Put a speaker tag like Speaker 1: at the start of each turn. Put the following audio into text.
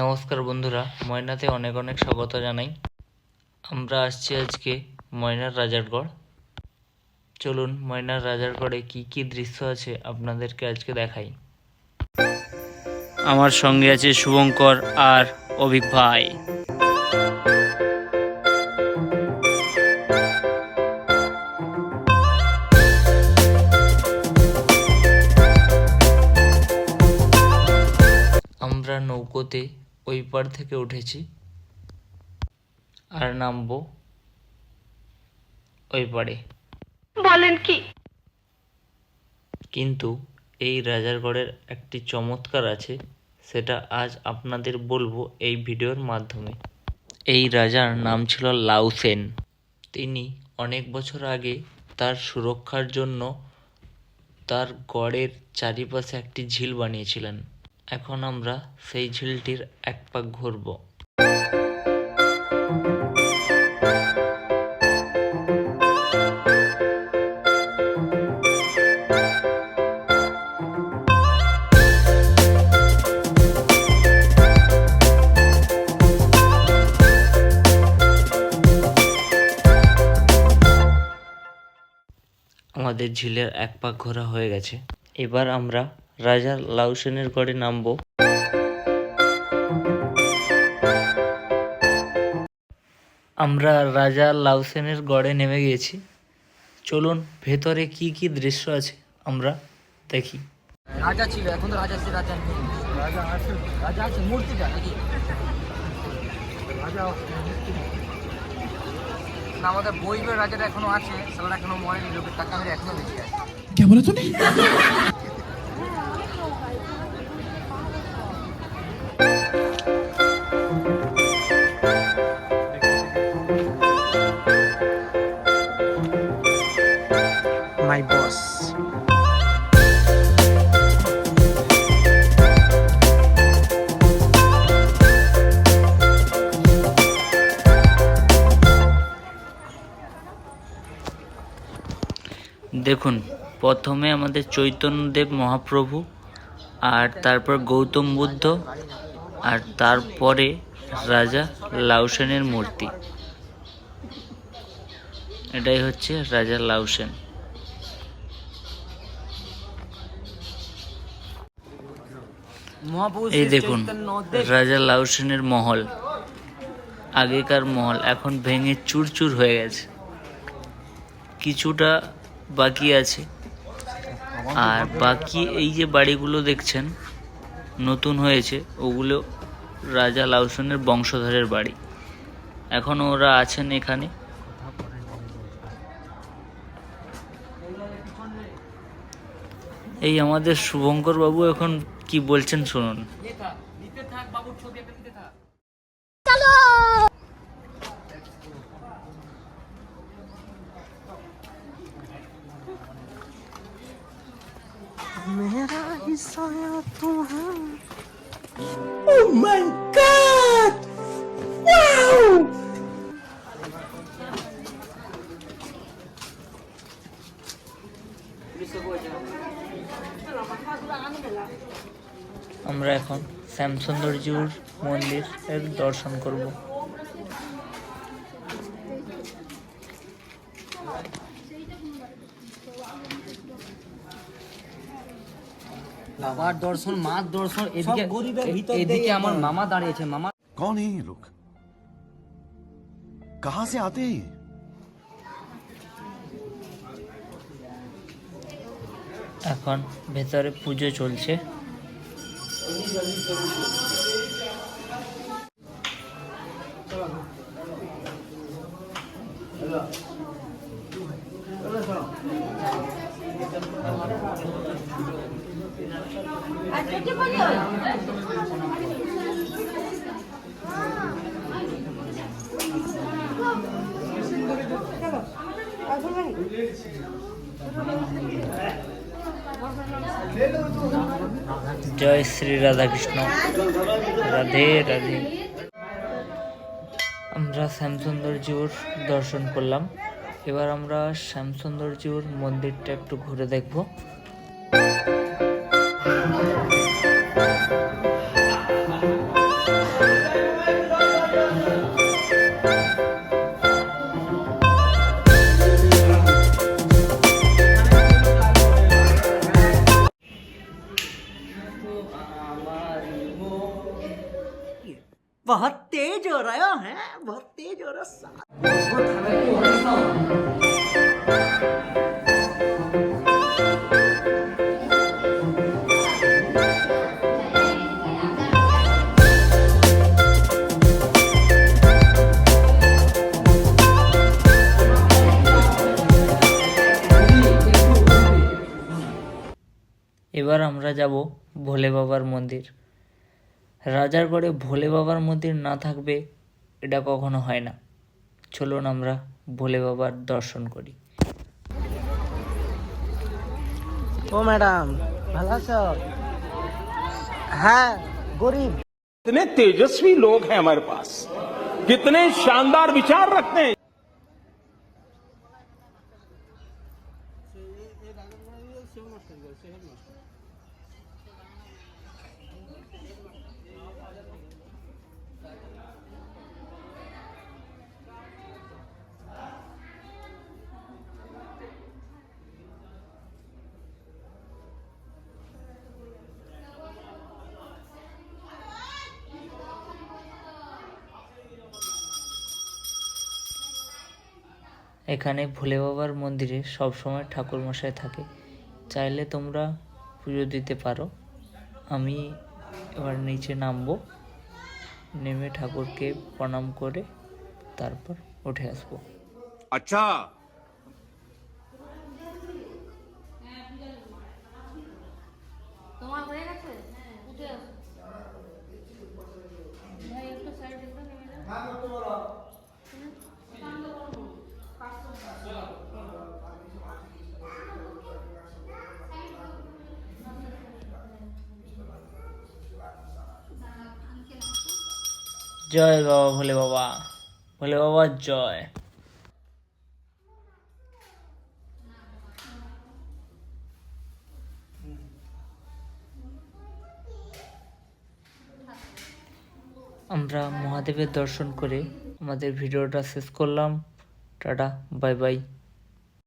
Speaker 1: নমস্কার বন্ধুরা, ময়নাতে অনেক অনেক স্বাগত জানাই। আমরা আসছি আজকে ময়নার রাজারগড়। চলুন ময়নার রাজারগড়ে কি কি দৃশ্য আছে আপনাদেরকে আজকে দেখাই। আমার সঙ্গে আছে শুভঙ্কর আর অভিক ভাই। আমরা নৌকোতে ওই পার থেকে উঠেছি আর নামবো ওই পারে।
Speaker 2: বলেন কি?
Speaker 1: কিন্তু এই রাজারগড়ের একটি চমৎকার আছে, সেটা আজ আপনাদের বলবো এই ভিডিওর মাধ্যমে। এই রাজার নাম ছিল লাউ সেন। তিনি অনেক বছর আগে তার সুরক্ষার জন্য তার গড়ের চারিপাশে একটি ঝিল বানিয়েছিলেন। এখন আমরা সেই ঝিলটির এক পাক ঘুরব। আমাদের ঝিলের এক পাক ঘোরা হয়ে গেছে। এবার আমরা রাজা লাউ সেনের গড়ে নামবো। আমরা রাজা লাউ সেনের গড়ে নেমে গিয়েছি। চলুন ভেতরে কি কি দৃশ্য আছে আমরা দেখি।
Speaker 3: রাজা ছিল, এখন তো রাজা আছে, রাজা নেই। রাজা আছে, মূর্তিটা নাকি রাজা না? আমাদের বইবের রাজাটা এখনো আছে, সেটা এখনো মরেনি, লোকের টাকা মেরে এখনো বেঁচে আছে।
Speaker 4: क्या बोला तूने? My boss.
Speaker 1: দেখুন, প্রথমে আমাদের চৈতন্যদেব মহাপ্রভু, আর তারপর গৌতম বুদ্ধ, আর তারপরে রাজা লাউ সেনের মূর্তি। এটাই হচ্ছে রাজা লাউ সেন। এই দেখুন রাজা লাউ সেনের মহল, আগেকার মহল এখন ভেঙে চুরচুর হয়ে গেছে, কিছুটা বাকি আছে। আর বাকি এই যে বাড়িগুলো দেখছেন নতুন হয়েছে, ওগুলো রাজা লাউ সেনের বংশধরের বাড়ি। এখনও ওরা আছেন এখানে। এই আমাদের শুভঙ্কর বাবু এখন কি বলছেন শুনুন।
Speaker 4: मेरा हिस्सा तू है। Oh my God! Wow!
Speaker 1: আমরা এখন শ্যামসুন্দরজিউর মন্দিরের দর্শন করব।
Speaker 3: বাবার দর্শন, মার দর্শন, এদিকে আমার মামা দাঁড়িয়েছে। মামা
Speaker 5: कौन है ये लोग? कहां से आते हैं?
Speaker 1: এখন ভেতরে পুজো চলছে। জয় শ্রী রাধাকৃষ্ণ, রাধে রাধে। আমরা শ্যামসুন্দরজিউর দর্শন করলাম। এবার আমরা শ্যামসুন্দরজিউর মন্দিরটা একটু ঘুরে দেখব।
Speaker 4: बहुत तेज हो रहा है बहुत तेज हो रहा
Speaker 1: এবার আমরা যাব ভোলে বাবার মন্দির। রাজার গড়ে ভোলে বাবার মন্দির না থাকবে এটা কখনো হয় না। চলুন আমরা ভোলে বাবার দর্শন করি।
Speaker 4: ও ম্যাডাম ভালো আছো? হ্যাঁ গরিব।
Speaker 2: कितने तेजस्वी लोग हैं हमारे पास, कितने शानदार विचार रखते हैं।
Speaker 1: এখানে ভোলে বাবার মন্দিরে সবসময় ঠাকুরমশাই থাকে, চাইলে তোমরা পুজো দিতে পারো। আমি এবার নিচে নামবো, নেমে ঠাকুরকে প্রণাম করে তারপর উঠে আসবো।
Speaker 5: अच्छा
Speaker 6: তোমার হয়ে গেছে উঠে আসো ভাই একটু সাইড দিতে নেমে যাও
Speaker 1: জয় বাবা ভোলে বাবা, ভোলে বাবার জয়। আমরা মহাদেবের দর্শন করে আমাদের ভিডিওটা শেষ করলাম। Tata, bye bye.